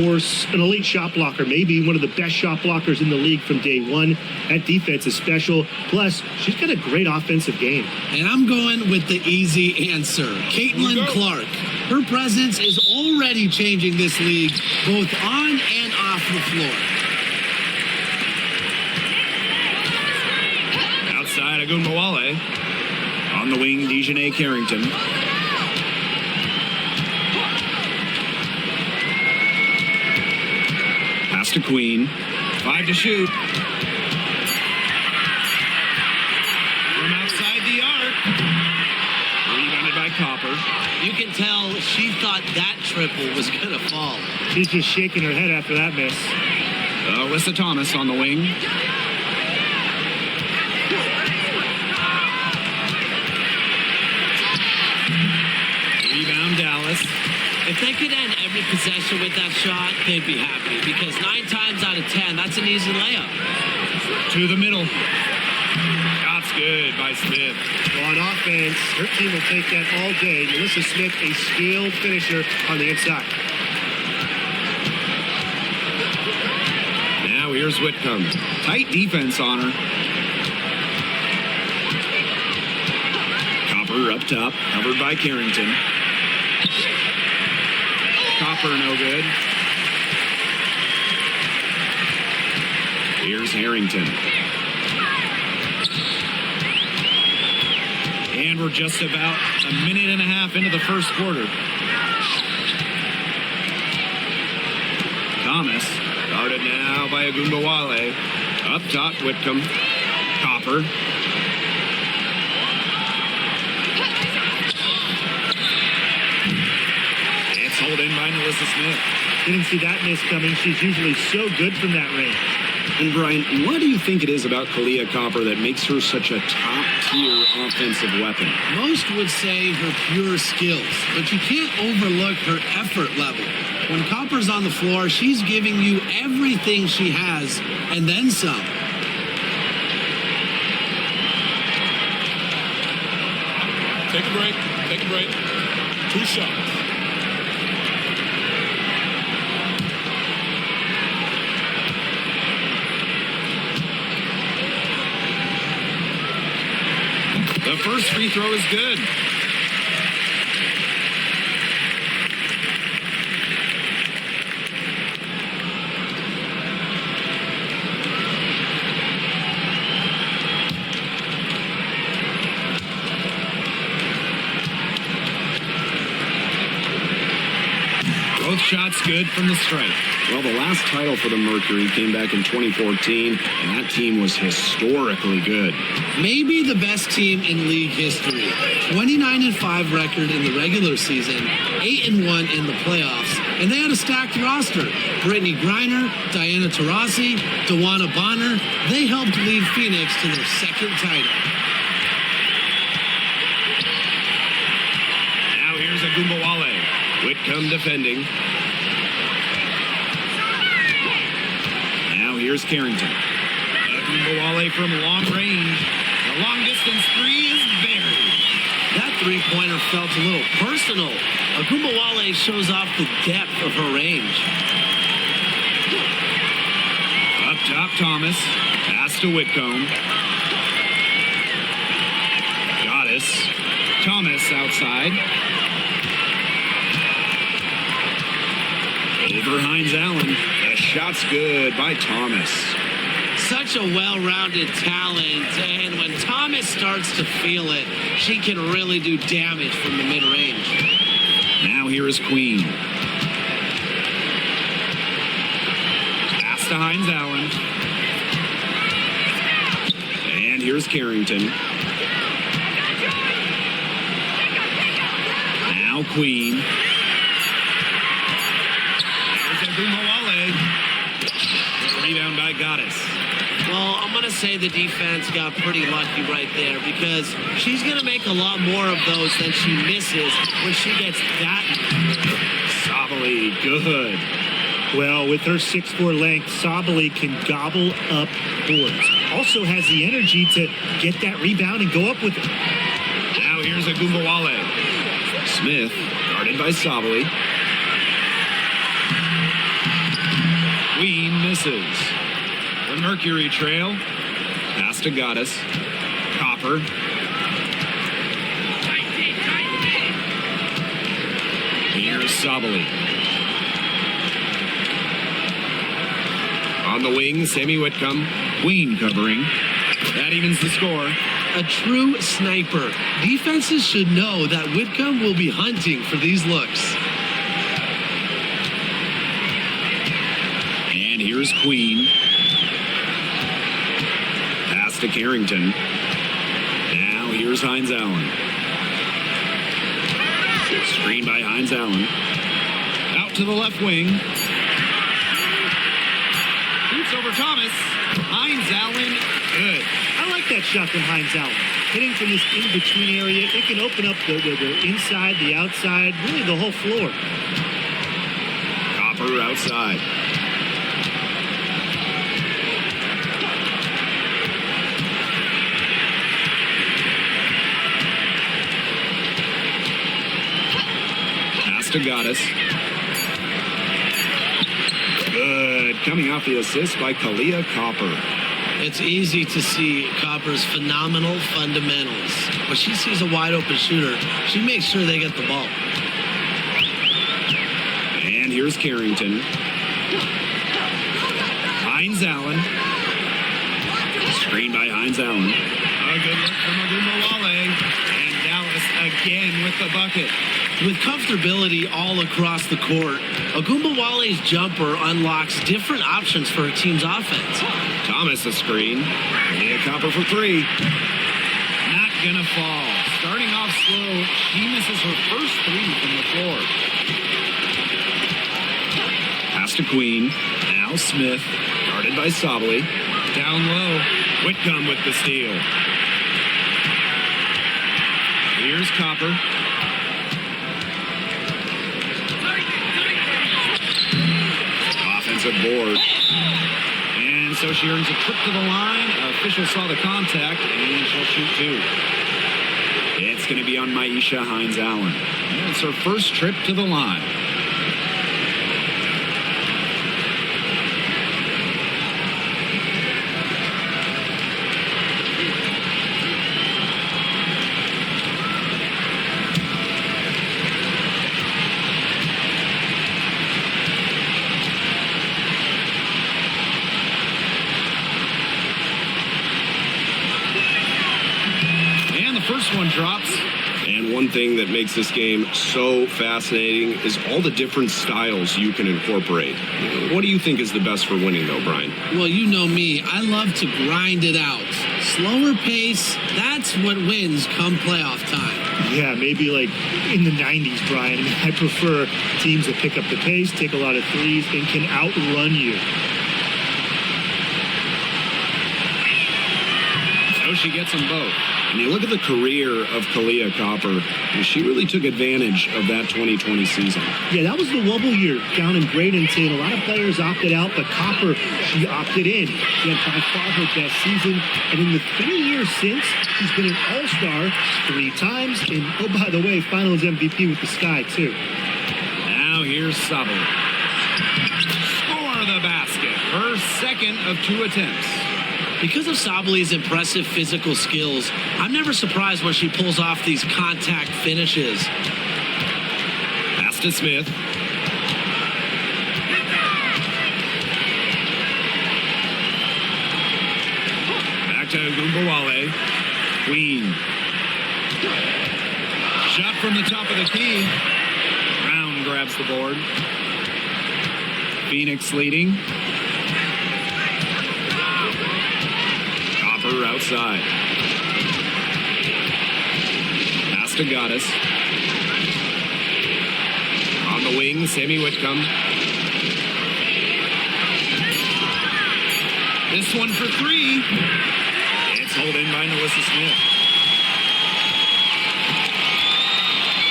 An elite shot blocker, maybe one of the best shot blockers in the league from day one. That defense is special. Plus, she's got a great offensive game. And I'm going with the easy answer. Caitlin Clark. Her presence is already changing this league, both on and off the floor. Outside, Agumbawale. On the wing, Dejanay Carrington. Pass to Queen. 5 to shoot. From outside the arc. Rebounded by Copper. You can tell she thought that triple was going to fall. She's just shaking her head after that miss. Alyssa Thomas on the wing. Rebound Dallas. If they could end every possession with that shot, they'd be happy, because 9 times out of 10, that's an easy layup. To the middle. Shot's good by Smith. Well, on offense, her team will take that all day. Melissa Smith, a skilled finisher on the inside. Now here's Whitcomb. Tight defense on her. Copper up top, covered by Carrington. Copper no good. Here's Harrington. And we're just about a minute and a half into the first quarter. Thomas, guarded now by Agumbawale. Up top, Whitcomb. Copper. It's held in by Melissa Smith. Didn't see that miss coming. She's usually so good from that range. And Brian, what do you think it is about Kalia Copper that makes her such a top-tier offensive weapon? Most would say her pure skills, but you can't overlook her effort level. When Copper's on the floor, she's giving you everything she has, and then some. Take a break. Take a break. 2 shots. The first free throw is good. Both shots good from the stripe. Well, the last title for the Mercury came back in 2014, and that team was historically good. Maybe the best team in league history. 29-5 record in the regular season, 8-1 in the playoffs, and they had a stacked roster. Brittney Griner, Diana Taurasi, Dawana Bonner, they helped lead Phoenix to their second title. Now here's Agumbawale. Whitcomb defending. Now here's Carrington. Agumbawale from long range. The long distance three is buried. That three-pointer felt a little personal. Agumbawale shows off the depth of her range. Up top, Thomas. Pass to Whitcomb. Goddess. Thomas outside. Over Hines Allen. The shot's good by Thomas. Such a well-rounded talent, and when Thomas starts to feel it, she can really do damage from the mid-range. Now here is Queen. Pass to Hines Allen. And here's Carrington. Now Queen. Rebound by Goddess. Well, I'm going to say the defense got pretty lucky right there, because she's going to make a lot more of those than she misses when she gets that. Sabali, good. Well, with her 6'4" length, Sabali can gobble up boards. Also has the energy to get that rebound and go up with it. Now here's Agumbawale. Smith, guarded by Sabali. misses. The Mercury trail. Pass to Goddess. Copper. Here's Sabali. On the wing, Sammy Whitcomb. Queen covering. That evens the score. A true sniper. Defenses should know that Whitcomb will be hunting for these looks. And here's Queen. Pass to Carrington. Now here's Hines Allen. Screen by Hines Allen. Out to the left wing. Shoots over Thomas. Hines Allen, good. I like that shot from Hines Allen. Hitting from this in-between area, it can open up the inside, the outside, really the whole floor. Copper outside. Pass to Goddess. Good. Coming off the assist by Kalia Copper. It's easy to see Copper's phenomenal fundamentals. When she sees a wide open shooter, she makes sure they get the ball. And here's Carrington. Hines Allen. Screen by Hines Allen. A good look from Agumbawale. And Dallas again with the bucket. With comfortability all across the court, Agumbawale's jumper unlocks different options for a team's offense. Thomas a screen. Leah Copper for three. Not gonna fall. Starting off slow, she misses her first three from the floor. Pass to Queen. Now Smith. Guarded by Sabali. Down low. Whitcomb with the steal. Here's Copper. Offensive board. And so she earns a trip to the line. Official saw the contact, and she'll shoot two. It's going to be on Maisha Hines Allen. And it's her first trip to the line. First one drops. And one thing that makes this game so fascinating is all the different styles you can incorporate. What do you think is the best for winning, though, Brian? Well, you know me. I love to grind it out. Slower pace, that's what wins come playoff time. Yeah, maybe like in the 90s, Brian. I mean, I prefer teams that pick up the pace, take a lot of threes, and can outrun you. So she gets them both. And you look at the career of Kalia Copper, and she really took advantage of that 2020 season. Yeah, that was the wobble year down in Bradenton. A lot of players opted out, but Copper, she opted in. She had by far her best season. And in the 3 years since, she's been an all-star 3 times. And, oh, by the way, finals MVP with the Sky, too. Now here's Sabali. Score the basket. Her second of 2 attempts. Because of Sabali's impressive physical skills, I'm never surprised when she pulls off these contact finishes. Pass to Smith. Back to Agumbawale. Queen. Shot from the top of the key. Brown grabs the board. Phoenix leading. Outside. Pass to Goddess. On the wing, Sammy Whitcomb. This one for 3. It's held in by Melissa Smith.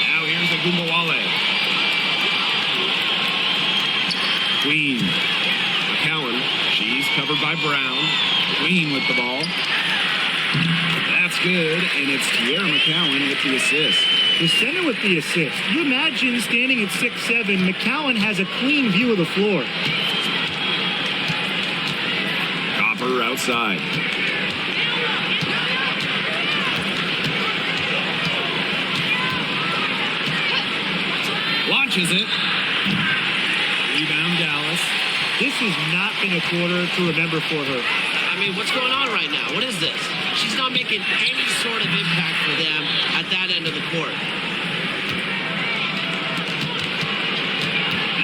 Now here's Agumbawale. Queen. McCowan. She's covered by Brown. Queen with the ball. That's good, and it's Tierra McCowan with the assist. The center with the assist. You imagine standing at 6'7", McCowan has a clean view of the floor. Copper outside. Launches it. Rebound Dallas. This has not been a quarter to remember for her. I mean, what's going on right now? What is this? She's not making any sort of impact for them at that end of the court.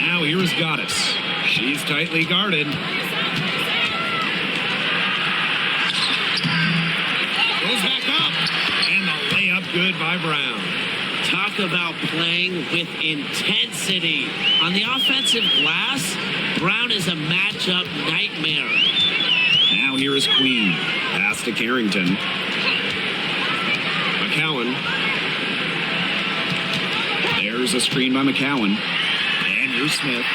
Now here is Goddess. She's tightly guarded. Goes back up. And the layup good by Brown. Talk about playing with intensity. On the offensive glass, Brown is a matchup nightmare. Now here is Queen. Pass to Carrington. McCowan. There's a screen by McCowan. And here's Smith.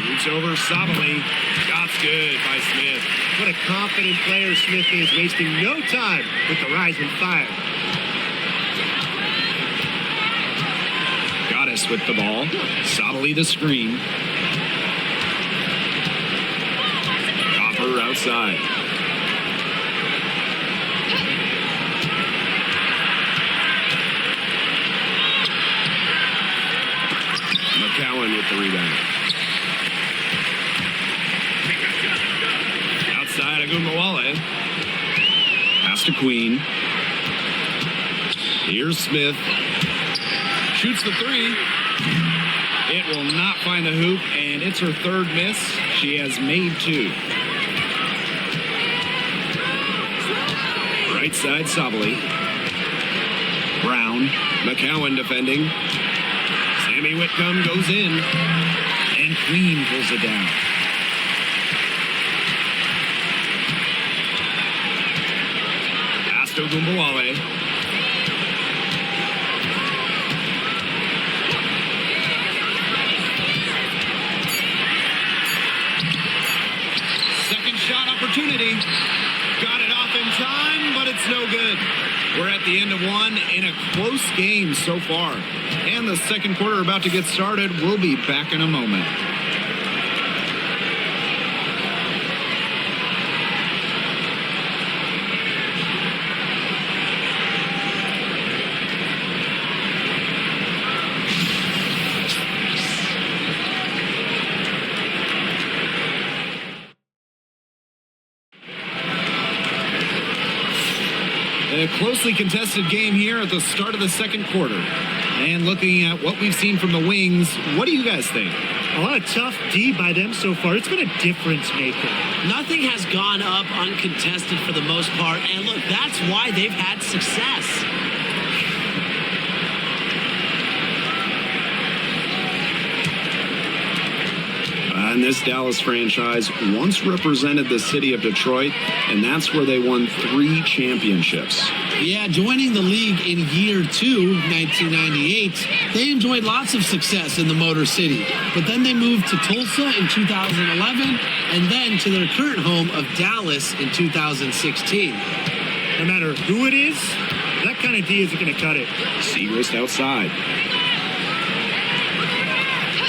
Moves over Sabali. Shots good by Smith. What a confident player Smith is, wasting no time with the rising fire. Goddess with the ball. Sabali the screen. Copper outside. McCowan with the rebound. Outside Agumbawale. Pass to Queen. Here's Smith. Shoots the three. It will not find the hoop, and it's her third miss. She has made 2. Right side, Sabali. Brown. McCowan defending. Sammy Whitcomb goes in. And Queen pulls it down. Pass to Agumbawale. Opportunity. Got it off in time, but it's no good. We're at the end of one in a close game so far. And the second quarter about to get started. We'll be back in a moment. A closely contested game here at the start of the second quarter. And looking at what we've seen from the Wings, what do you guys think? A lot of tough D by them so far. It's been a difference maker. Nothing has gone up uncontested for the most part. And look, that's why they've had success. And this Dallas franchise once represented the city of Detroit, and that's where they won 3 championships. Yeah, joining the league in year 2, 1998, they enjoyed lots of success in the Motor City. But then they moved to Tulsa in 2011, and then to their current home of Dallas in 2016. No matter who it is, that kind of D isn't going to cut it. Segrist outside.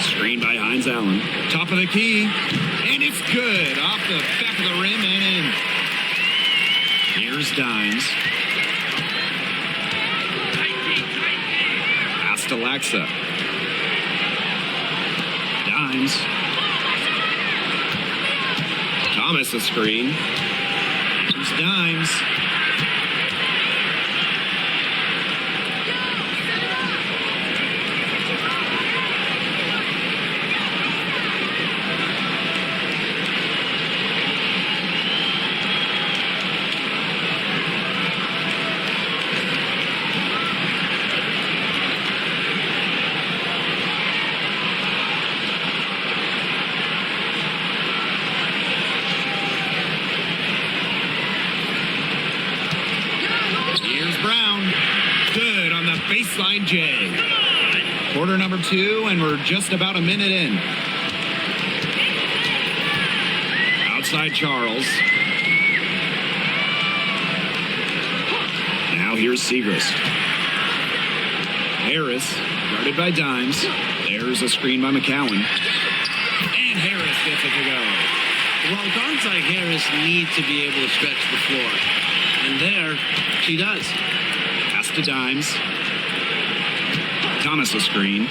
Screen by Hines Allen. Top of the key. And it's good. Off the back of the rim and in. Here's Dimes. Pass to Laxa. Dimes. Thomas a screen. Here's Dimes. Baseline J. Quarter number 2, and we're just about a minute in. Outside Charles. Now here's Segrist. Harris, guarded by Dimes. There's a screen by McCowan. And Harris gets it to go. Well, guards like Harris need to be able to stretch the floor. And there, she does. Pass to Dimes. Thomas a screen.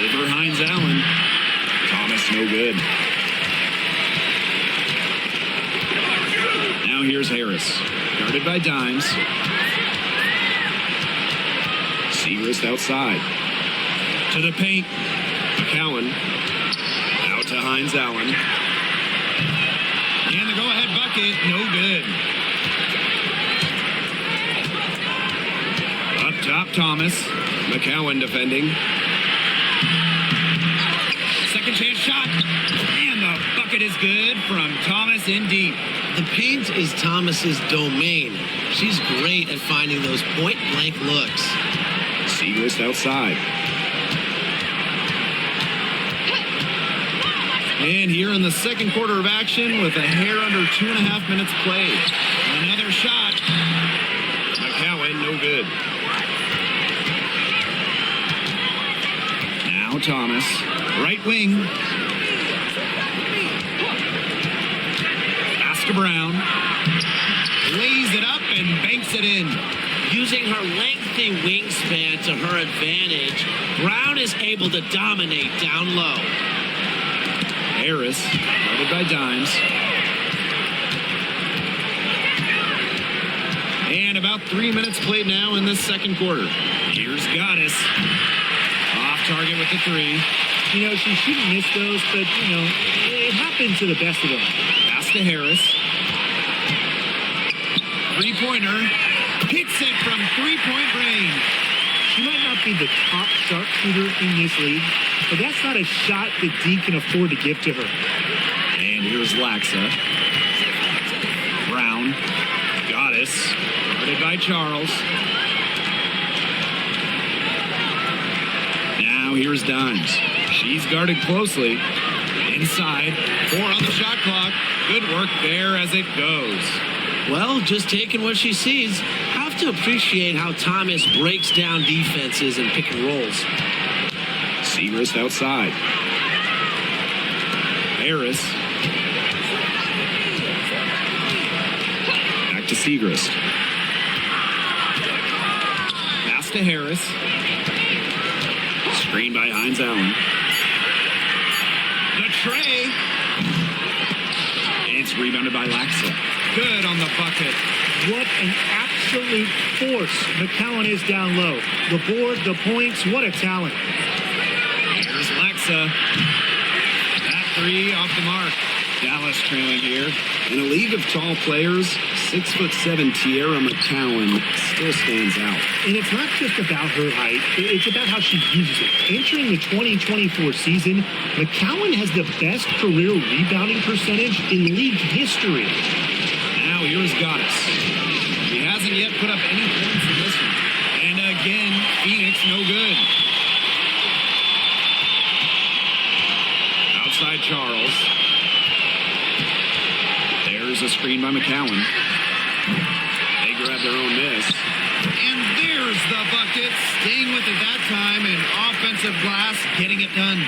Over Hines Allen. Thomas no good. Now here's Harris. Guarded by Dimes. Segrist outside. To the paint. McCowan. Out to Hines Allen. And the go-ahead bucket. No good. Up top, Thomas. McCowan defending. Second chance shot. And the bucket is good from Thomas in deep. The paint is Thomas's domain. She's great at finding those point-blank looks. Segrist outside. And here in the second quarter of action with a hair under 2.5 minutes played. Another shot. McCowan, no good. Now Thomas, right wing. Pass to Brown. Lays it up and banks it in. Using her lengthy wingspan to her advantage, Brown is able to dominate down low. Harris, guarded by Dimes. And about 3 minutes played now in this second quarter. Here's Goddess. Off target with the three. You know, she shouldn't miss those, but, you know, it happens to the best of them. Pass to Harris. Three-pointer. Hits it from three-point range. She might not be the top sharpshooter in this league, but that's not a shot that D can afford to give to her. And here's Laxa. Brown. Goddess. Guarded by Charles. Now here's Dimes. She's guarded closely. Inside. 4 on the shot clock. Good work there as it goes. Well, just taking what she sees. Have to appreciate how Thomas breaks down defenses and pick and rolls. Segrist outside. Harris. Back to Segrist. Pass to Harris. Screen by Hines Allen. The tray. It's rebounded by Laxa. Good on the bucket. What an absolute force McCowan is down low. The board, the points, what a talent. Here's Laxa. That three off the mark. Dallas trailing here. In a league of tall players, 6'7" Tierra McCowan still stands out. And it's not just about her height, it's about how she uses it. Entering the 2024 season, McCowan has the best career rebounding percentage in league history. Now here's Goddess. He hasn't yet put up any points in this one. And again, Phoenix no good. Outside Charles. There's a screen by McCowan. They grab their own miss. And there's the bucket. Staying with it that time, and offensive glass getting it done.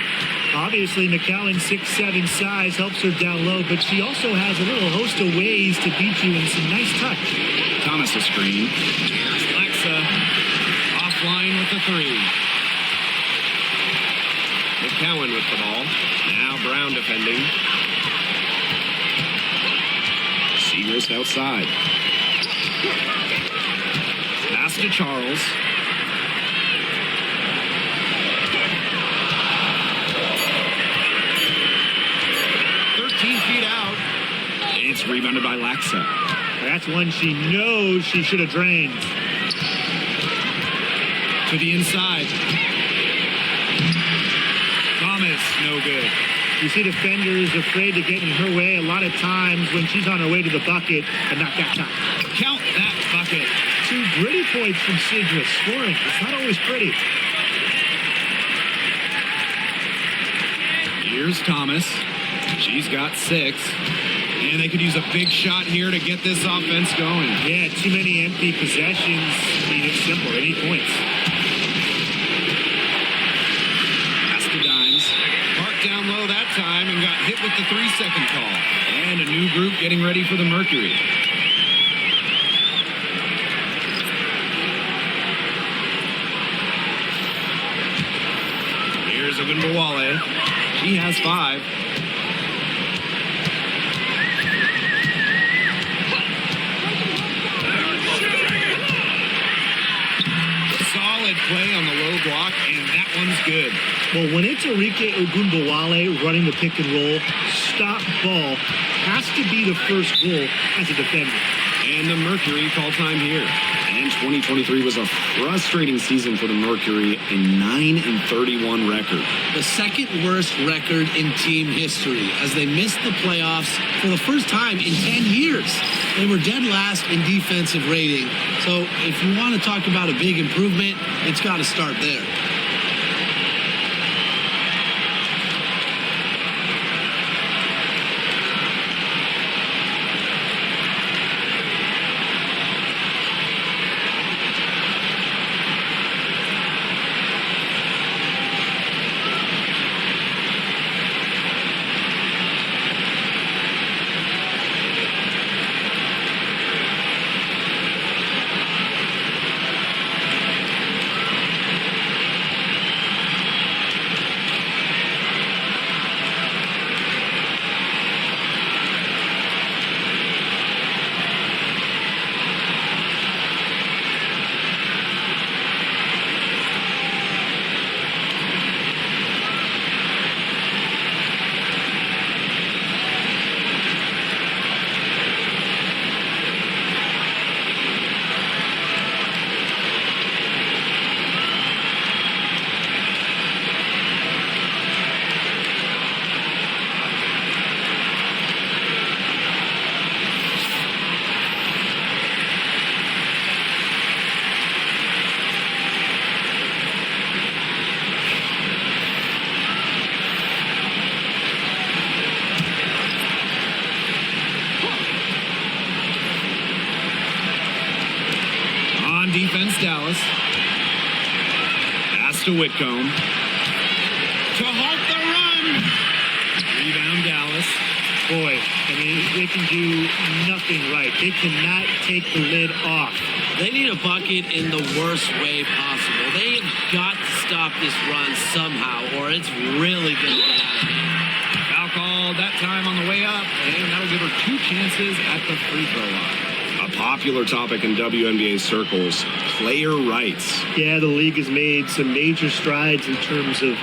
Obviously, McCowan's 6'7" size helps her down low, but she also has a little host of ways to beat you in some nice touch. Thomas a screen. Here's Laxa. Offline with the three. McCowan with the ball. Now Brown defending. Segrist outside. Pass to Charles. It's rebounded by Laxa. That's one she knows she should have drained. To the inside. Thomas, no good. You see defenders afraid to get in her way a lot of times when she's on her way to the bucket, but not that time. Count that bucket. 2 gritty points from Segrist. Scoring, it's not always pretty. Here's Thomas. She's got 6. And they could use a big shot here to get this offense going. Yeah, too many empty possessions. I mean, it's simple. They need points. Pass to Dimes. Park down low that with the 3-second call. And a new group getting ready for the Mercury. Here's Ogunbowale. She has 5. Solid play on the low block, and that one's good. Well, when it's Enrique Ogunbowale running the pick and roll, stop ball has to be the first goal as a defender. And the Mercury call time here. And 2023 was a frustrating season for the Mercury, a 9-31 record. The second worst record in team history as they missed the playoffs for the first time in 10 years. They were dead last in defensive rating. So if you want to talk about a big improvement, it's got to start there. Defense, Dallas. Pass to Whitcomb. To halt the run. Rebound, Dallas. Boy, I mean, they can do nothing right. They cannot take the lid off. They need a bucket in the worst way possible. They have got to stop this run somehow, or it's really going to get out of hand. Foul called that time on the way up, and that'll give her 2 chances at the free throw line. A popular topic in WNBA circles, player rights. Yeah, the league has made some major strides in terms of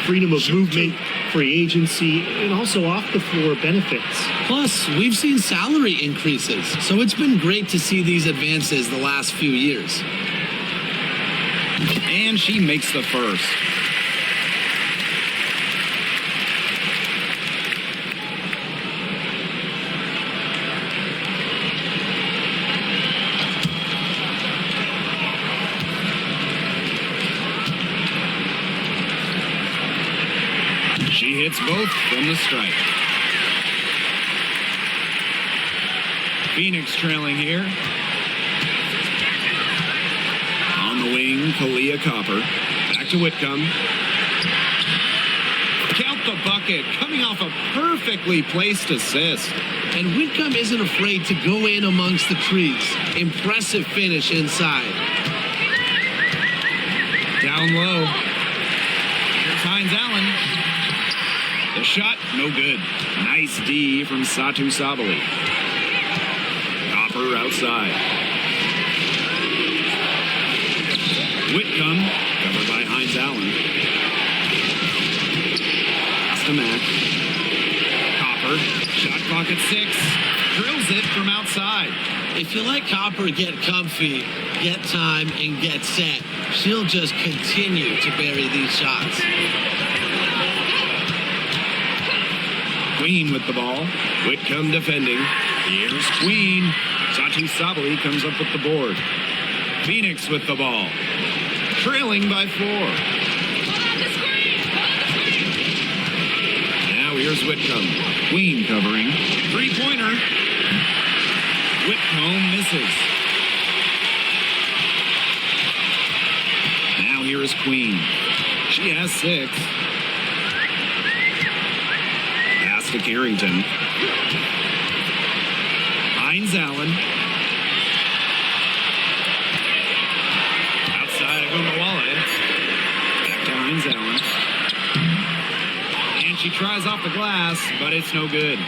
freedom of movement, free agency, and also off-the-floor benefits. Plus, we've seen salary increases, so it's been great to see these advances the last few years. And she makes the first. She hits both from the stripe. Phoenix trailing here. On the wing, Kalia Copper. Back to Whitcomb. Count the bucket, coming off a perfectly placed assist. And Whitcomb isn't afraid to go in amongst the trees. Impressive finish inside. Down low. Here's Hines Allen. The shot, no good. Nice D from Satu Sabali. Copper outside. Whitcomb, covered by Hines Allen. Pass to Mack. Copper, shot clock at 6. Drills it from outside. If you let Copper get comfy, get time, and get set, she'll just continue to bury these shots. Queen with the ball. Whitcomb defending. Here's Queen. Satu Sabali comes up with the board. Phoenix with the ball. Trailing by 4. Now here's Whitcomb. Queen covering. 3-pointer. Whitcomb misses. Now here is Queen. She has 6. to Carrington. Hines Allen. Outside of Umawale. Back to Hines Allen. And she tries off the glass, but it's no good.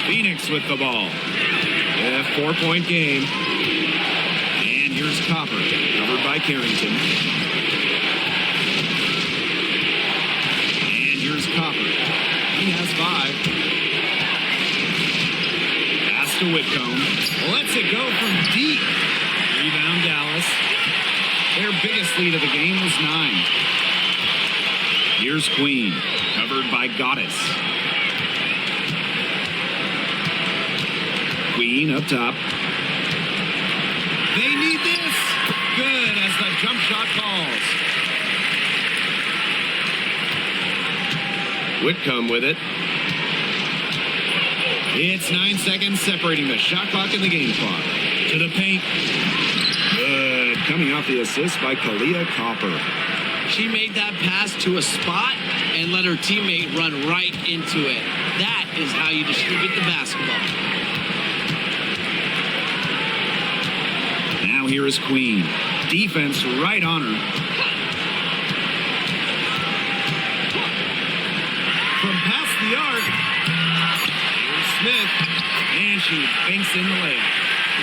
Phoenix with the ball. A 4-point game. And here's Copper, covered by Carrington. And here's Copper. He has 5. Pass to Whitcomb. Lets it go from deep. Rebound Dallas. Their biggest lead of the game was 9. Here's Queen, covered by Goddess. Queen up top. They need this. Good as the jump shot falls. Whitcomb with it. It's 9 seconds separating the shot clock and the game clock. To the paint. Good. Coming off the assist by Kalia Copper. She made that pass to a spot and let her teammate run right into it. That is how you distribute the basketball. Now here is Queen. Defense right on her. From past the arc. Here's Smith. And she banks in the layup.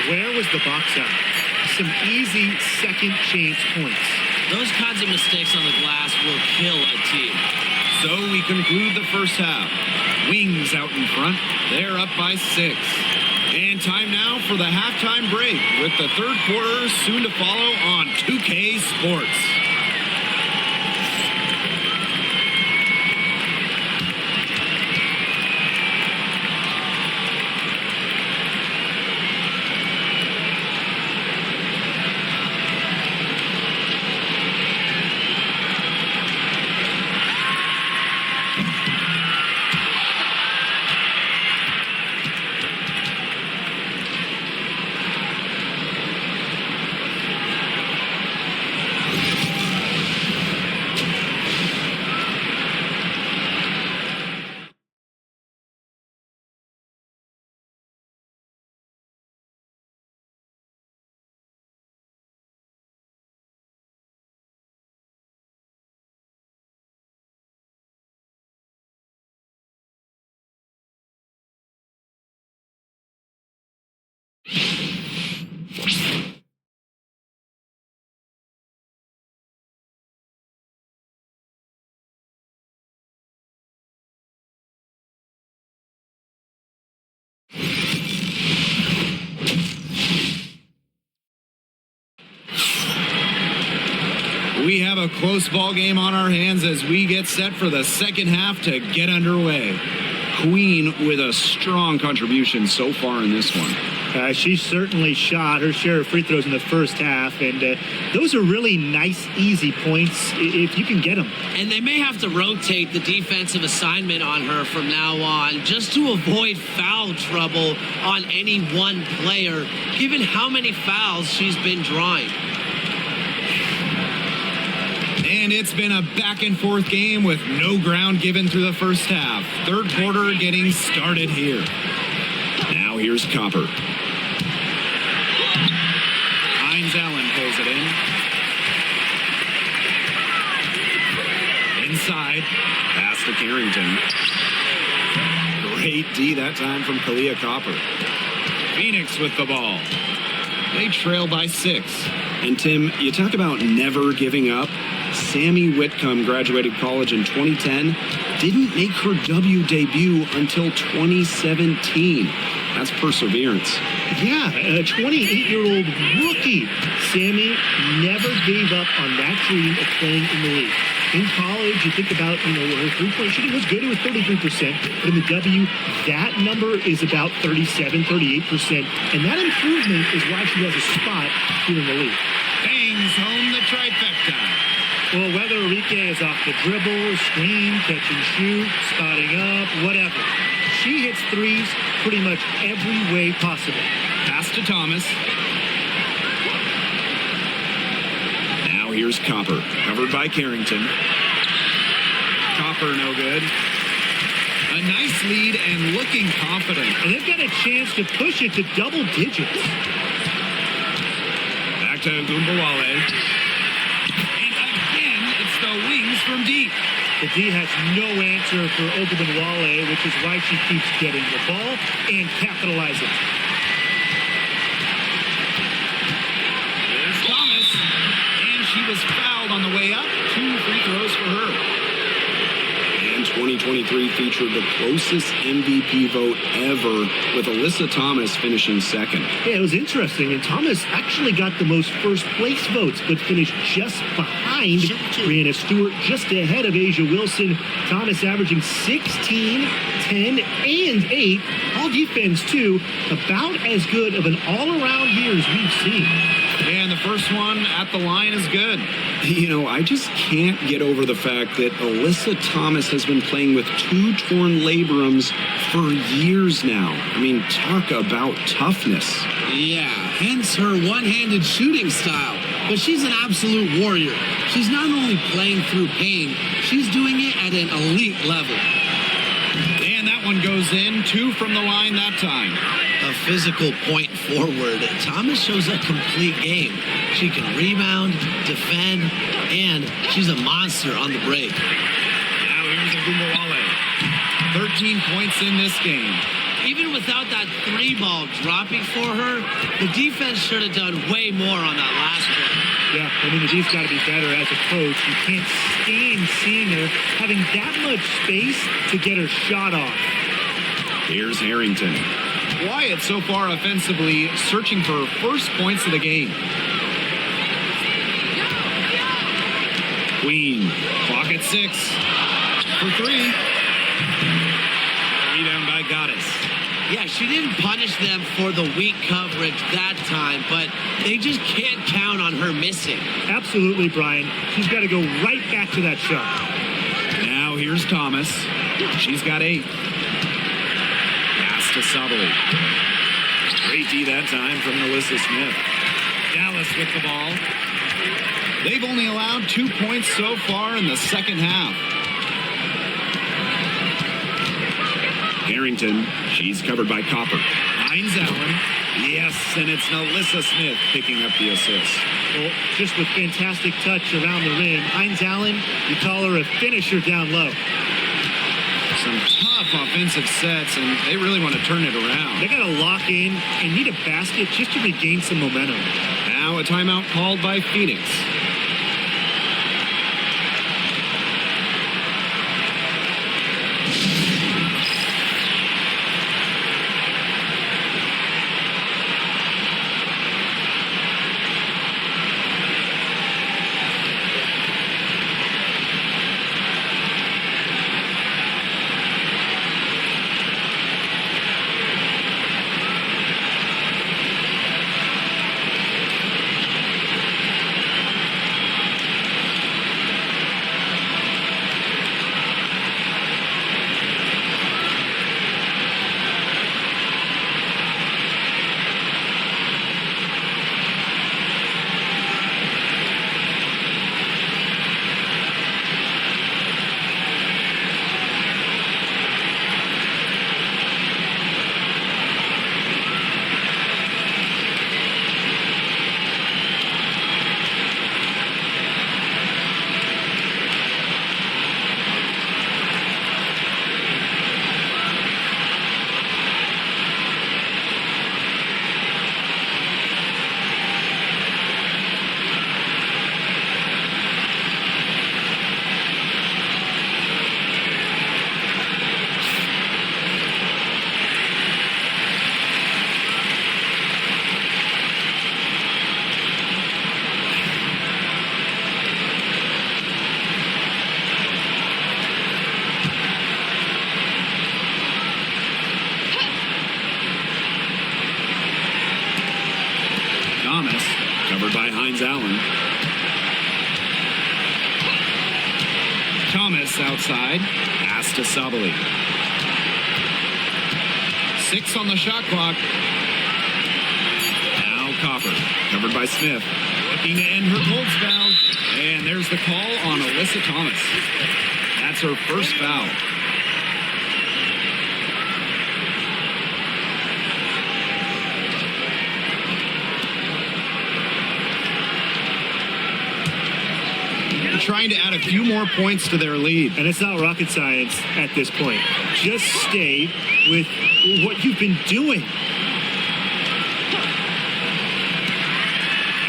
Where was the box out? Some easy second chance points. Those kinds of mistakes on the glass will kill a team. So we conclude the first half. Wings out in front. They're up by 6. And time now for the halftime break with the third quarter soon to follow on 2K Sports. We have a close ball game on our hands as we get set for the second half to get underway. Queen with a strong contribution so far in this one. She certainly shot her share of free throws in the first half, and those are really nice, easy points if you can get them. And they may have to rotate the defensive assignment on her from now on just to avoid foul trouble on any one player, given how many fouls she's been drawing. And it's been a back-and-forth game with no ground given through the first half. Third quarter getting started here. Now here's Copper. Hines Allen pulls it in. Inside. Pass to Carrington. Great D that time from Kalia Copper. Phoenix with the ball. They trail by 6. And Tim, you talk about never giving up. Sammy Whitcomb graduated college in 2010, didn't make her W debut until 2017. That's perseverance. Yeah, a 28-year-old rookie. Sammy never gave up on that dream of playing in the league. In college, you think about, her three-point shooting was good. It was 33%. But in the W, that number is about 37, 38%. And that improvement is why she has a spot here in the league. Bangs home the trifecta. Well, whether Enrique is off the dribble, screen, catch and shoot, spotting up, whatever. She hits threes pretty much every way possible. Pass to Thomas. Now here's Copper, covered by Carrington. Copper no good. A nice lead and looking confident. And they've got a chance to push it to double digits. Back to Gumbawale. And again, it's the Wings from deep. The D has no answer for Ogunbowale, which is why she keeps getting the ball and capitalizing. There's Thomas. And she was fouled on the way up. 2 free throws for her. And 2023 featured the closest MVP vote ever, with Alyssa Thomas finishing second. Yeah, it was interesting. And Thomas actually got the most first place votes, but finished just behind Brianna Stewart, just ahead of Asia Wilson. Thomas averaging 16, 10, and 8. All defense, too. About as good of an all-around year as we've seen. And the first one at the line is good. You know, I just can't get over the fact that Alyssa Thomas has been playing with 2 torn labrums for years now. I mean, talk about toughness. Yeah, hence her one-handed shooting style. But she's an absolute warrior. She's not only playing through pain, she's doing it at an elite level. And that one goes in. 2 from the line that time. A physical point forward, Thomas shows a complete game. She can rebound, defend, and she's a monster on the break. Now here's Agumbawale. 13 points in this game. Even without that 3-ball dropping for her, the defense should have done way more on that last one. Yeah, I mean, the D's got to be better as a coach. You can't stand seeing her having that much space to get her shot off. Here's Harrington. Wyatt so far offensively searching for first points of the game. Queen, clock at 6 for 3. Rebound by Goddess. Yeah, she didn't punish them for the weak coverage that time, but they just can't count on her missing. Absolutely, Brian. She's got to go right back to that shot. Now here's Thomas. She's got 8. Pass to Sabali. Great D that time from Alyssa Smith. Dallas with the ball. They've only allowed 2 points so far in the second half. Harrington, she's covered by Copper. Hines Allen. Yes, and it's Alyssa Smith picking up the assist. Well, just with fantastic touch around the rim. Hines Allen, you call her a finisher down low. Some tough offensive sets, and they really want to turn it around. They got to lock in and need a basket just to regain some momentum. Now a timeout called by Phoenix. Thomas, covered by Hines Allen. Thomas outside, pass to Sabali. 6 on the shot clock. Now Copper, covered by Smith. Looking to end her cold spell. And there's the call on Alyssa Thomas. That's her first foul. trying to add a few more points to their lead. And it's not rocket science at this point. Just stay with what you've been doing.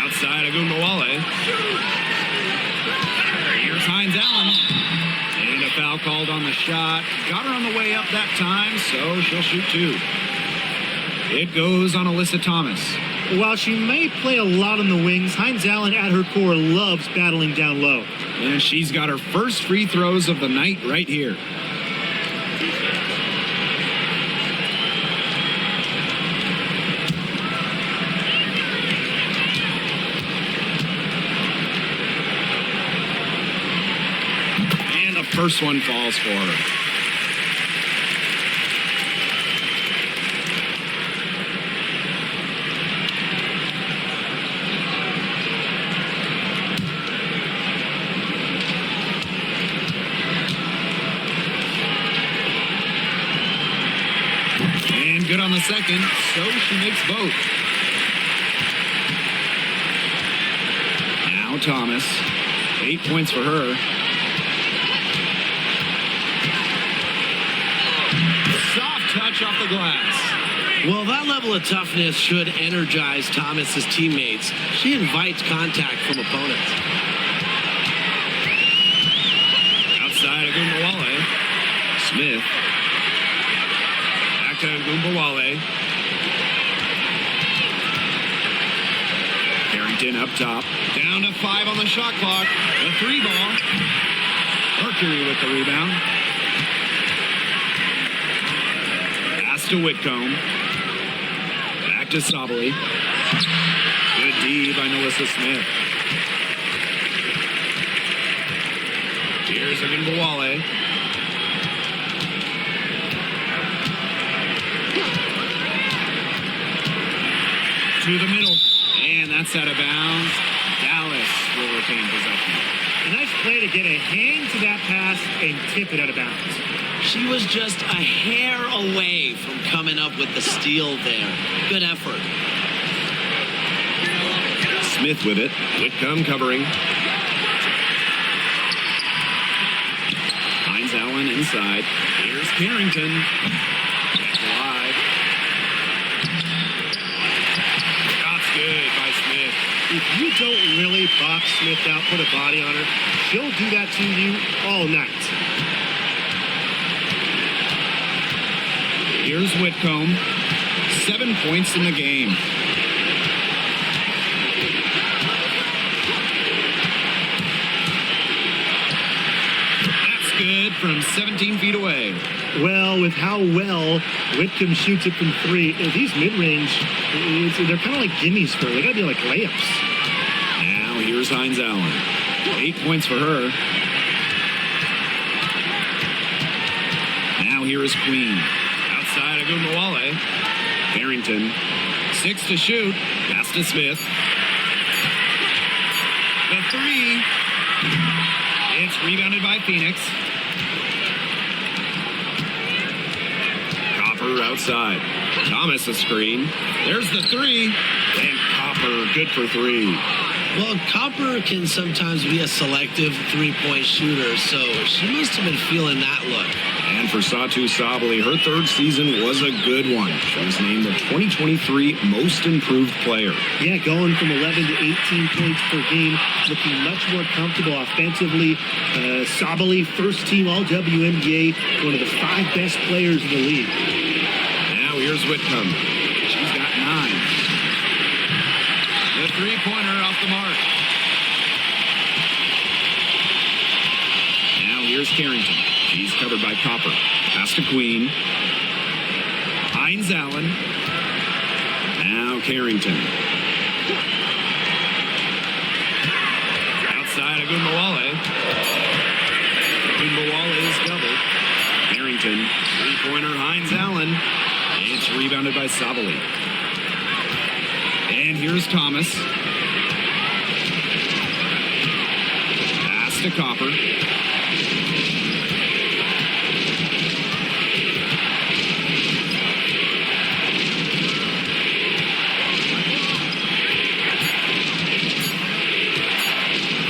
Outside Agumbawale. Here's Hines Allen. And a foul called on the shot. Got her on the way up that time, so she'll shoot 2. It goes on Alyssa Thomas. While she may play a lot on the wings, Hines Allen at her core loves battling down low. And she's got her first free throws of the night right here. And the first one falls for her. Good on the second, so she makes both. Now Thomas, 8 points for her. Soft touch off the glass. Well, that level of toughness should energize Thomas's teammates. She invites contact from opponents. Outside Agumbawale. Smith. To Agumbawale. Carrington up top. Down to 5 on the shot clock. The 3 ball. Mercury with the rebound. Pass to Whitcomb. Back to Sabali. Good D by Melissa Smith. Here's Agumbawale. To the middle, and that's out of bounds. Dallas will retain possession. A nice play to get a hand to that pass and tip it out of bounds. She was just a hair away from coming up with the steal there. Good effort. Smith with it. Whitcomb covering. Hines Allen inside. Here's Carrington. Back alive. Good by Smith. If you don't really box Smith out, put a body on her, she'll do that to you all night. Here's Whitcomb. 7 points in the game. That's good from 17 feet away. Well, with how well Whitcomb shoots it from 3, these mid-range, they're kind of like gimmies for her. They got to be like layups. Now here's Hines Allen. 8 points for her. Now here is Queen. Outside Agumbawale. Carrington. 6 to shoot. Pass to Smith. The 3. It's rebounded by Phoenix. Outside. Thomas a screen. There's the 3. And Copper good for 3. Well, Copper can sometimes be a selective three-point shooter, so she must have been feeling that look. And for Satu Sabali, her 3rd season was a good one. She was named the 2023 Most Improved Player. Yeah, going from 11 to 18 points per game, looking much more comfortable offensively. Sabali, first-team All-WNBA, one of the 5 best players in the league. Now here's Whitcomb. She's got 9. The 3-pointer off the mark. Now here's Carrington. She's covered by Copper. Pass to Queen. Hines Allen. Now Carrington. Outside Agumbawale. Agumbawale is doubled. Carrington. 3-pointer Hines Allen. It's rebounded by Sabali. And here's Thomas. Pass to Copper.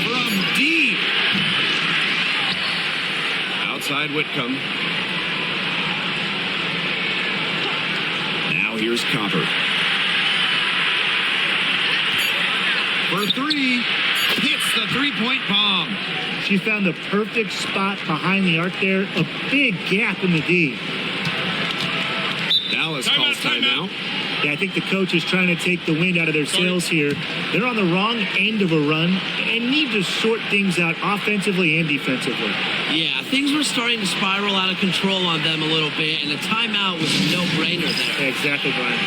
From deep. side, Whitcomb. Now here's Copper. For three. Hits the three-point bomb. She found the perfect spot behind the arc there. A big gap in the D. Dallas calls timeout. Yeah, I think the coach is trying to take the wind out of their sails here. They're on the wrong end of a run and need to sort things out offensively and defensively. Yeah, things were starting to spiral out of control on them a little bit, and a timeout was a no-brainer there. Exactly, Brian.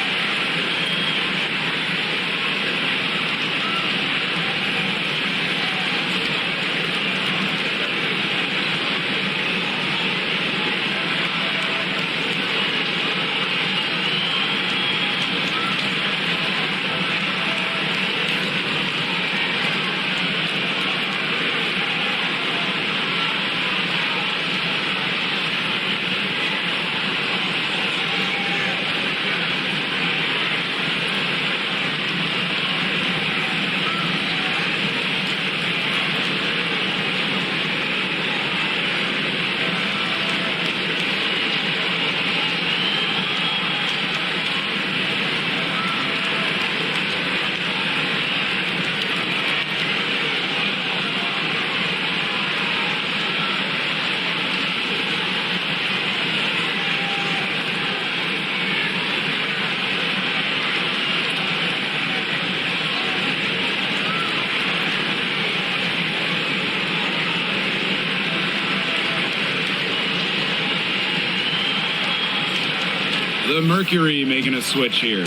The Mercury making a switch here.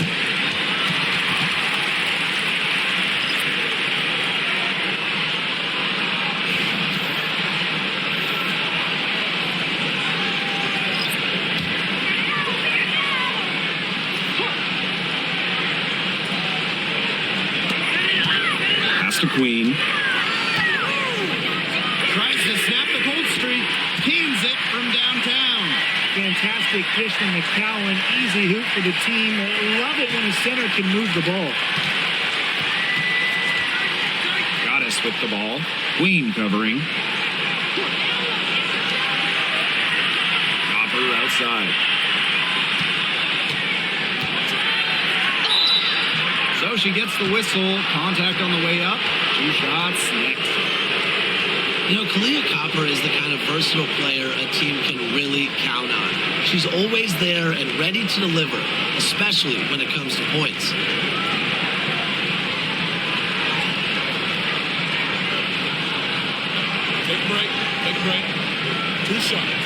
Pass to Queen. Tries to snap the cold streak. Keens it from downtown. Fantastic dish from McCowan. Easy hoop for the team. Love it when the center can move the ball. Goddess with the ball. Queen covering. Copper outside. So she gets the whistle. Contact on the way up. 2 shots next. You know, Kalia Copper is the kind of versatile player a team can really count on. She's always there and ready to deliver, especially when it comes to points. Take a break. Take a break. 2 shots.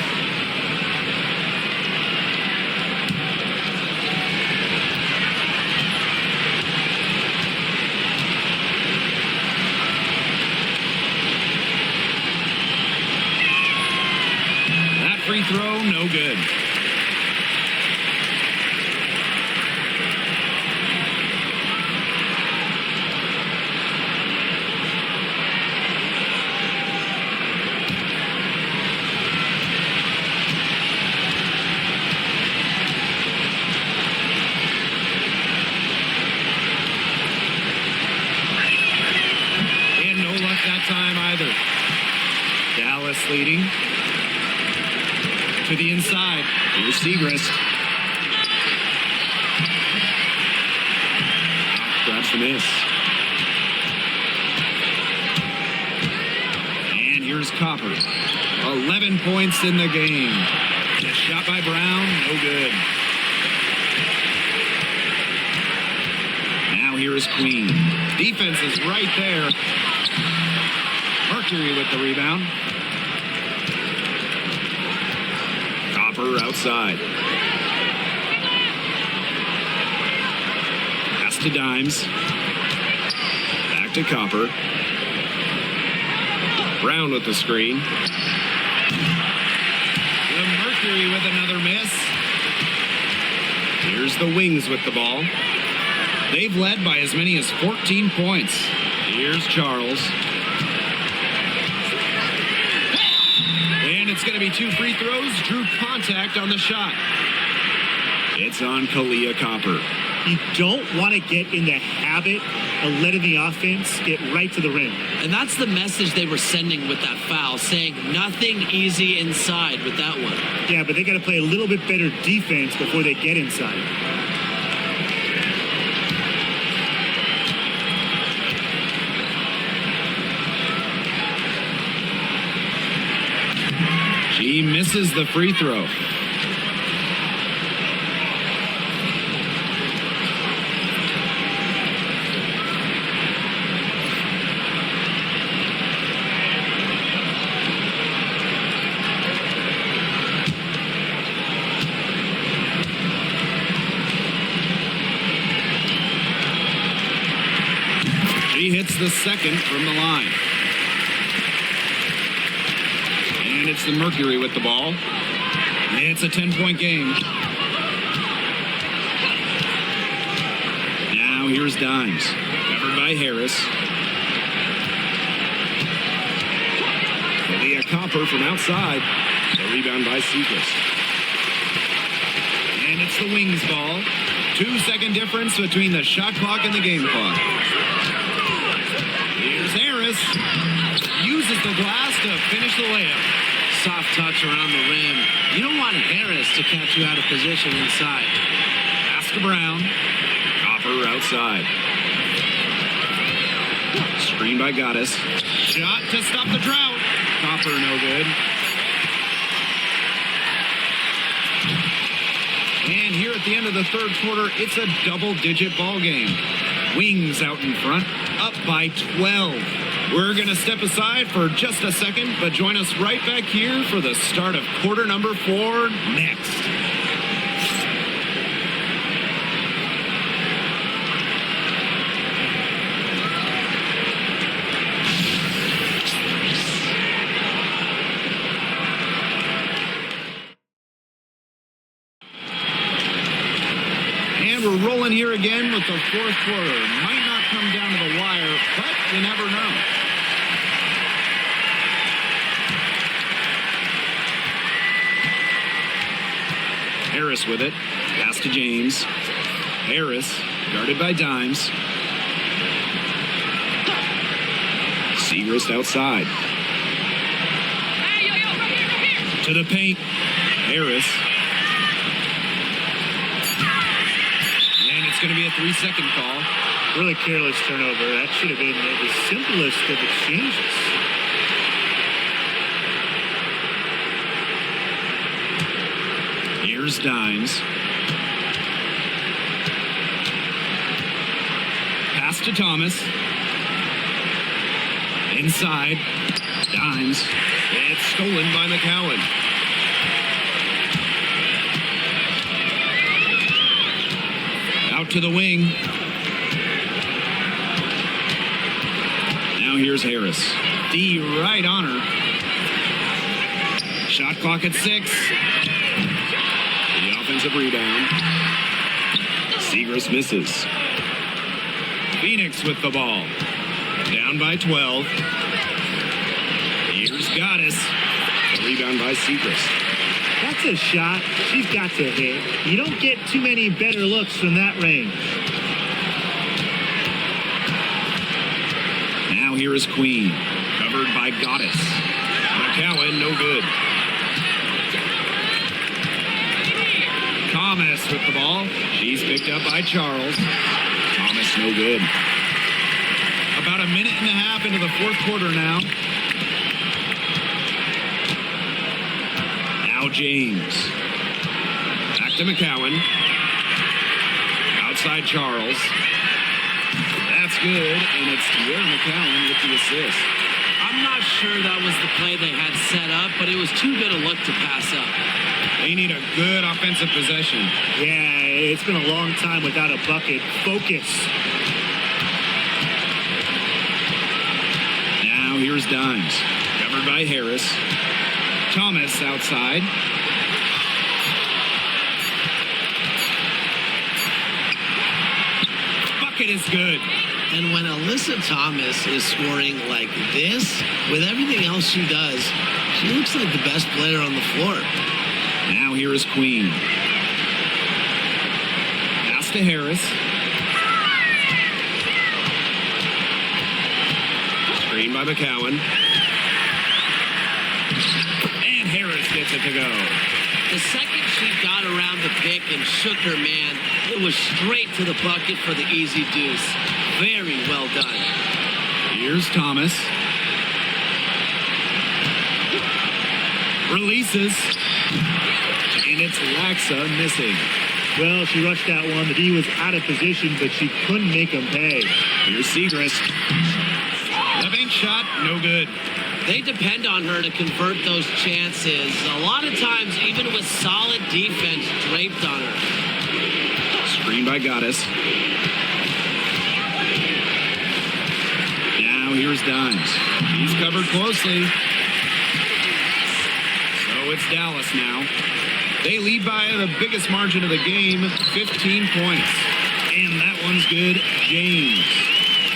Free throw, no good. And no luck that time either. Dallas leading. To the inside. Here's Segrist. Grabs the miss. And here's Copper. 11 points in the game. And a shot by Brown, no good. Now here is Queen. Defense is right there. Mercury with the rebound. Outside. Pass to Dimes. Back to Copper. Brown with the screen. The Mercury with another miss. Here's the Wings with the ball. They've led by as many as 14 points. Here's Charles. And it's going to be 2 free throws. Drew contact on the shot. It's on Kalia Copper. You don't want to get in the habit of letting the offense get right to the rim. And that's the message they were sending with that foul, saying nothing easy inside with that one. Yeah, but they got to play a little bit better defense before they get inside. She misses the free throw. She hits the second from the line. And it's the Mercury with the ball. It's a 10-point game. Now here's Dimes. Covered by Harris. Leah Copper from outside. The rebound by Seacrest. And it's the Wings ball. 2-second difference between the shot clock and the game clock. Here's Harris. Uses the glass to finish the layup. Soft touch around the rim. You don't want Harris to catch you out of position inside. Pass to Brown. Copper outside. Screen by Goddess. Shot to stop the drought. Copper no good. And here at the end of the third quarter, it's a double-digit ball game. Wings out in front, up by 12. We're going to step aside for just a second, but join us right back here for the start of quarter number 4 next. And we're rolling here again with the fourth quarter. Might not come down to the wire, but you never know. Harris with it. Pass to James. Harris, guarded by Dimes. Segrist outside. To the paint. Harris. And it's going to be a 3-second call. Really careless turnover. That should have been the simplest of exchanges. Here's Dimes. Pass to Thomas. Inside. Dimes. It's stolen by McCowan. Out to the wing. Now here's Harris. D right on her. Shot clock at 6. The offensive rebound. Segrist misses. Phoenix with the ball. Down by 12. Here's Goddess. The rebound by Segrist. That's a shot she's got to hit. You don't get too many better looks from that range. Now here is Queen. Covered by Goddess. McCowan, no good. Thomas with the ball. She's picked up by Charles. Thomas, no good. About a minute and a half into the fourth quarter now. Now James. Back to McCowan. Outside Charles. That's good, and it's Tierra McCowan with the assist. I'm not sure that was the play they had set up, but it was too good a look to pass up. They need a good offensive possession. Yeah, it's been a long time without a bucket. Focus. Now here's Dimes. Covered by Harris. Thomas outside. Bucket is good. And when Alyssa Thomas is scoring like this, with everything else she does, she looks like the best player on the floor. Now here is Queen. Pass to Harris. Screen by McCowan. And Harris gets it to go. The second she got around the pick and shook her man, it was straight to the bucket for the easy deuce. Very well done. Here's Thomas. Releases. And it's Laxa missing. Well, she rushed that one. The D was out of position, but she couldn't make him pay. Here's Segrist. The bank shot, no good. They depend on her to convert those chances. A lot of times, even with solid defense draped on her. Screen by Goddess. Now here's Dimes. He's covered closely. So it's Dallas now. They lead by the biggest margin of the game, 15 points. And that one's good. James.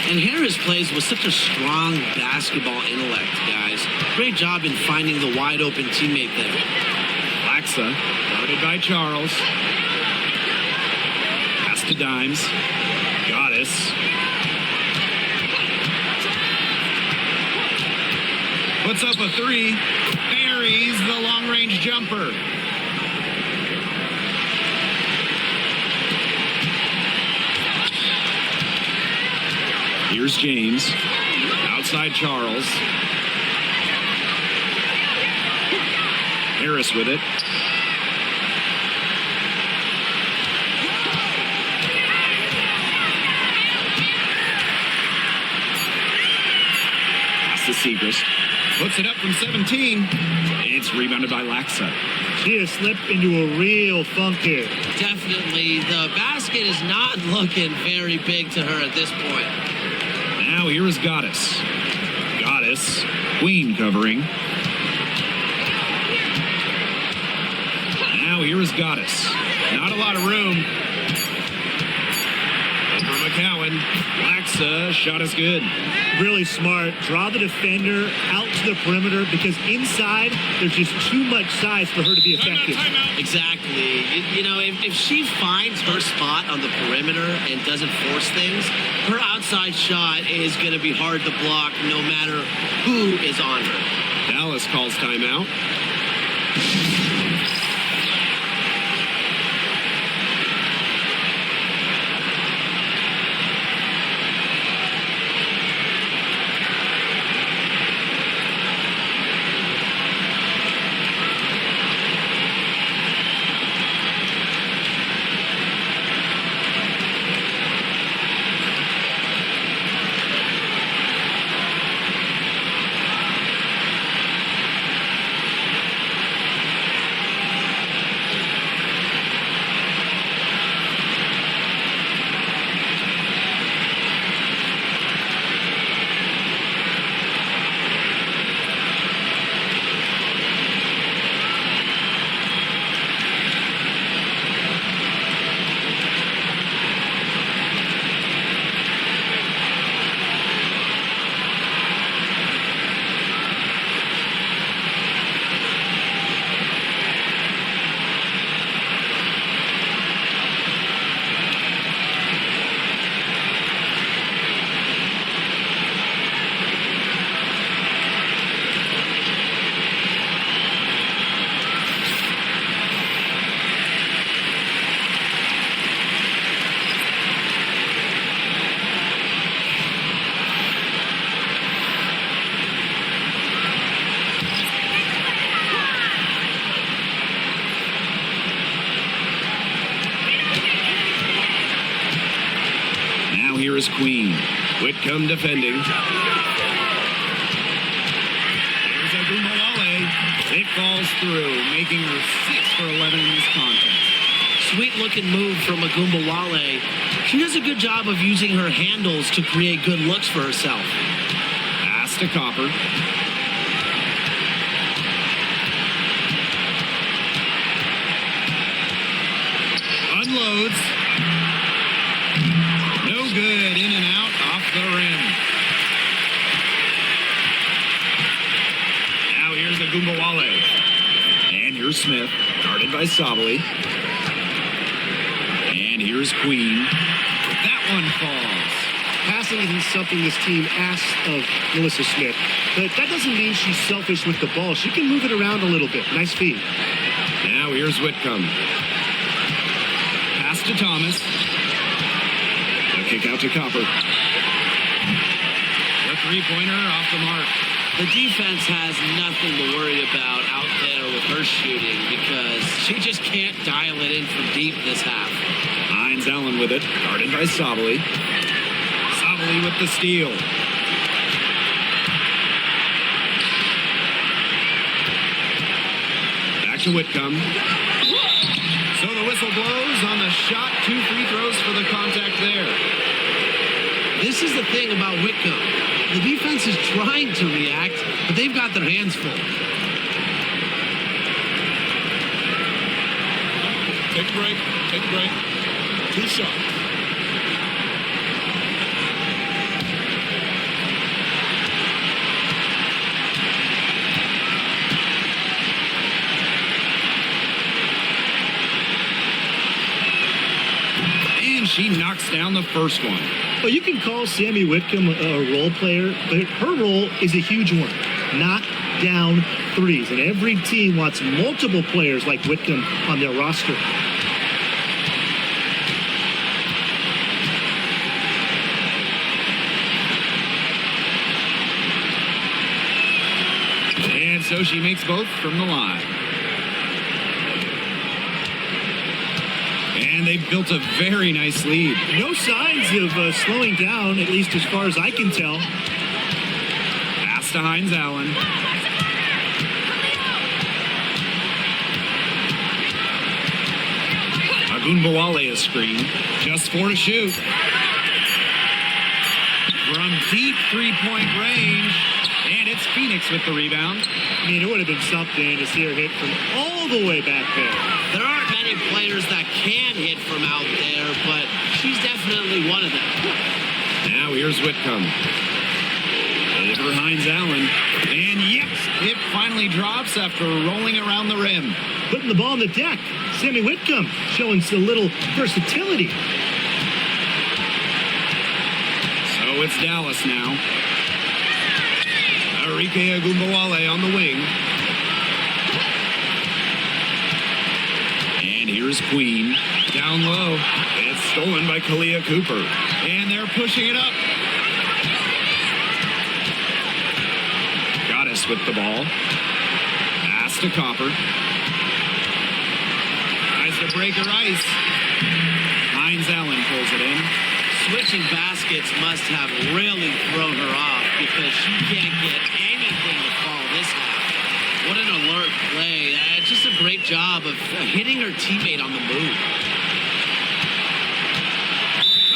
And Harris plays with such a strong basketball intellect, guys. Great job in finding the wide open teammate there. Laxa, guarded by Charles. Pass to Dimes. Goddess. Puts up a three. Buries the long-range jumper. Here's James. Outside Charles. Harris with it. Pass to Segrist. Puts it up from 17. It's rebounded by Laxa. She has slipped into a real funk here. Definitely, the basket is not looking very big to her at this point. Now here is Goddess. Goddess. Queen covering. Now here is Goddess. Not a lot of room. Over McCowan. Laxa. Shot is good. Really smart. Draw the defender out to the perimeter because inside there's just too much size for her to be effective. Exactly. You know, if she finds her spot on the perimeter and doesn't force things, her outside shot is going to be hard to block no matter who is on her. Dallas calls timeout. Is Queen. Whitcomb defending. There's Agumbawale. It falls through, making her 6 for 11 in this contest. Sweet looking move from Agumbawale. She does a good job of using her handles to create good looks for herself. Pass to Copper. Unloads. Good, in and out, off the rim. Now here's Agumbawale. And here's Smith, guarded by Sabali. And And here's Queen. That one falls. Passing is something this team asks of Melissa Smith, but that doesn't mean she's selfish with the ball. She can move it around a little bit. Nice feed. Now here's Whitcomb. Pass to Thomas. A kick out to Copper. The three-pointer off the mark. The defense has nothing to worry about out there with her shooting because she just can't dial it in from deep this half. Hines Allen with it. Guarded by Sabali. Sabali with the steal. Back to Whitcomb. So the whistle blows on the shot. 2 free throws for the contact there. This is the thing about Whitcomb. The defense is trying to react, but they've got their hands full. Take a break. Take a break. 2 shots. And she knocks down the first one. Well, you can call Sammy Whitcomb a role player, but her role is a huge one. Knock down threes. And every team wants multiple players like Whitcomb on their roster. And so she makes both from the line. And they've built a very nice lead. No signs of slowing down, at least as far as I can tell. Pass to Hines Allen. Agunbowale is screened. Just 4 to shoot. From deep three-point range. And it's Phoenix with the rebound. I mean, it would have been something to see her hit from all the way back there. There aren't many players that can hit from out there, but she's definitely one of them. Now here's Whitcomb. Over Hines Allen. And yes, it finally drops after rolling around the rim. Putting the ball on the deck. Sammy Whitcomb showing a little versatility. So it's Dallas now. Arike Agumbawale on the wing. And here's Queen. Down low. It's stolen by Kalia Cooper. And they're pushing it up. Goddess with the ball. Pass to Copper. Tries to break her ice. Hines Allen pulls it in. Switching baskets must have really thrown her off because she can't get anything to fall this half. What an alert play. Just a great job of hitting her teammate on the move.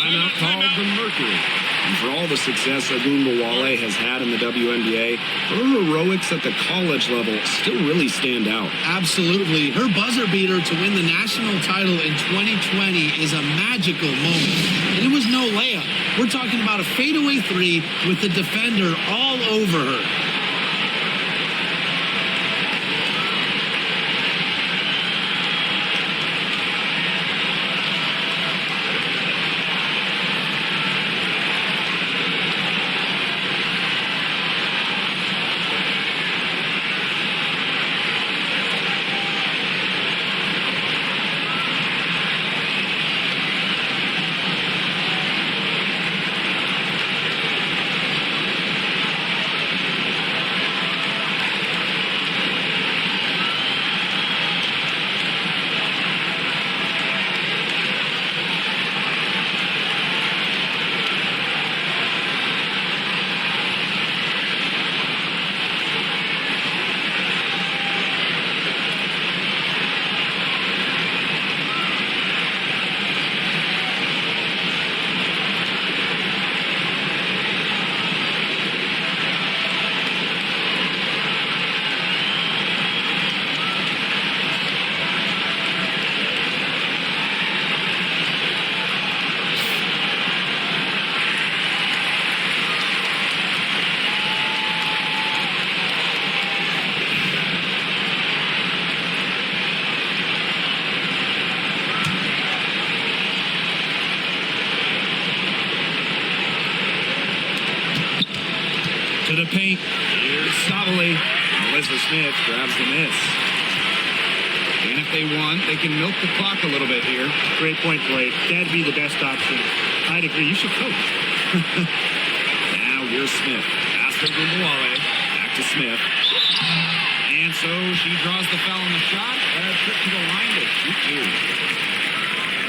Timeout called the Mercury. And for all the success Agumbawale has had in the WNBA, her heroics at the college level still really stand out. Absolutely. Her buzzer beater to win the national title in 2020 is a magical moment. And it was no layup. We're talking about a fadeaway three with the defender all over her. the paint. Here's Savali. Alyssa Smith grabs the miss. And if they want, they can milk the clock a little bit here. Great point, Blake. That'd be the best option. I'd agree. You should coach. Now here's Smith. Pass to Gumawale. Back to Smith. And so she draws the foul on the shot. A trip to the line to shoot two.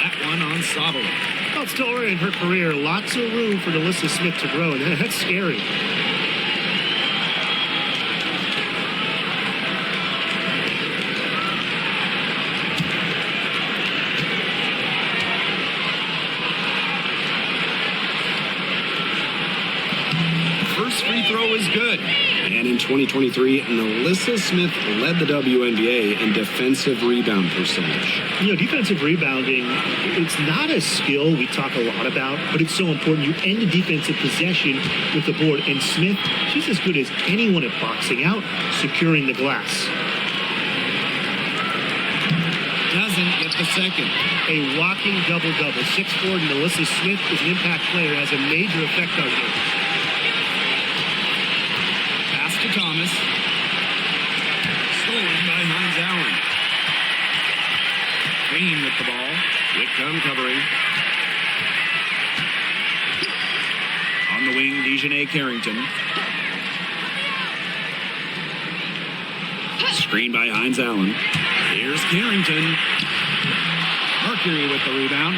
That one on Savali. Well, still early in her career. Lots of room for Alyssa Smith to grow. And that's scary. First free throw is good. And in 2023, Alyssa Smith led the WNBA in defensive rebound percentage. You know, defensive rebounding, it's not a skill we talk a lot about, but it's so important. You end a defensive possession with the board. And Smith, she's as good as anyone at boxing out, securing the glass. Doesn't get the second. A walking double-double. 6'4", and Alyssa Smith is an impact player, has a major effect on you. Pass to Thomas. Stolen by Hines Allen. Green with the ball. Whitcomb covering. On the wing, Dejanay Carrington. Screen by Hines Allen. Here's Carrington. Mercury with the rebound.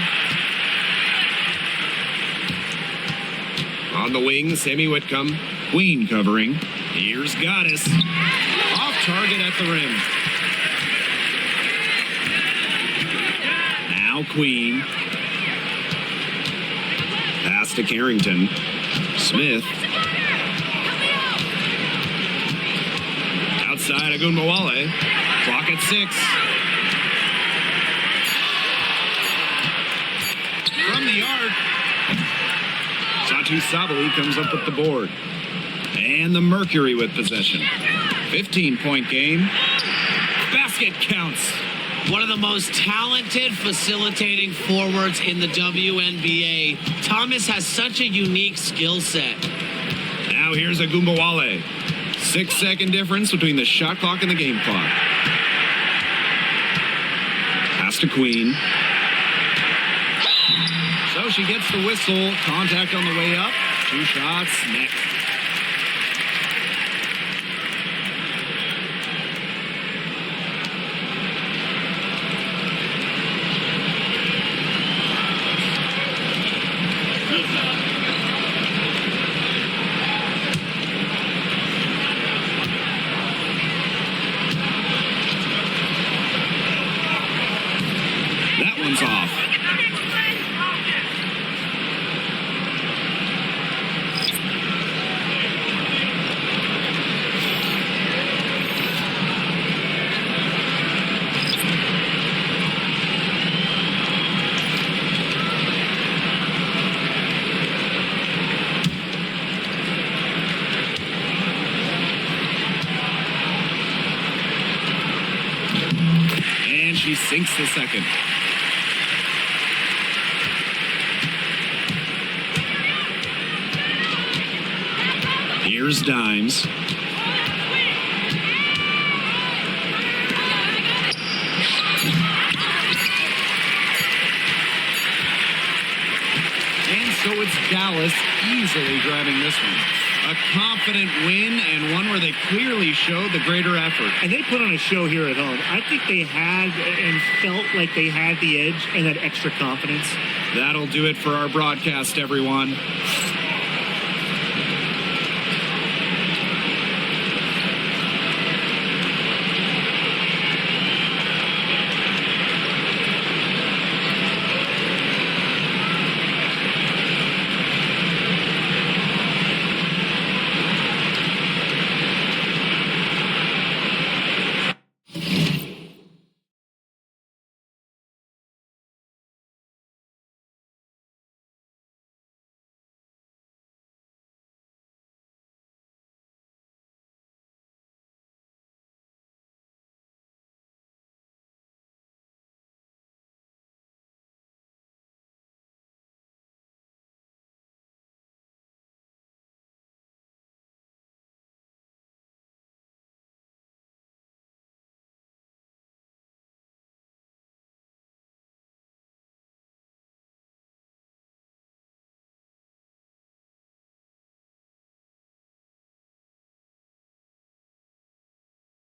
On the wing, Sammy Whitcomb. Queen covering. Here's Goddess. Off target at the rim. Now Queen. Pass to Carrington. Smith. Outside Agunmawale. Clock at 6. From the arc. Satu Savali comes up with the board. And the Mercury with possession. 15-point game. Basket counts. One of the most talented facilitating forwards in the WNBA. Thomas has such a unique skill set. Now here's Agunmawale. 6-second difference between the shot clock and the game clock. Pass to Queen. So she gets the whistle. Contact on the way up. 2 shots next. That one's off. And she sinks the second. Here's Dimes. And so it's Dallas easily grabbing this one. A confident win and one where they clearly showed the greater effort. And they put on a show here at home. I think they had and felt like they had the edge and that extra confidence. That'll do it for our broadcast, everyone.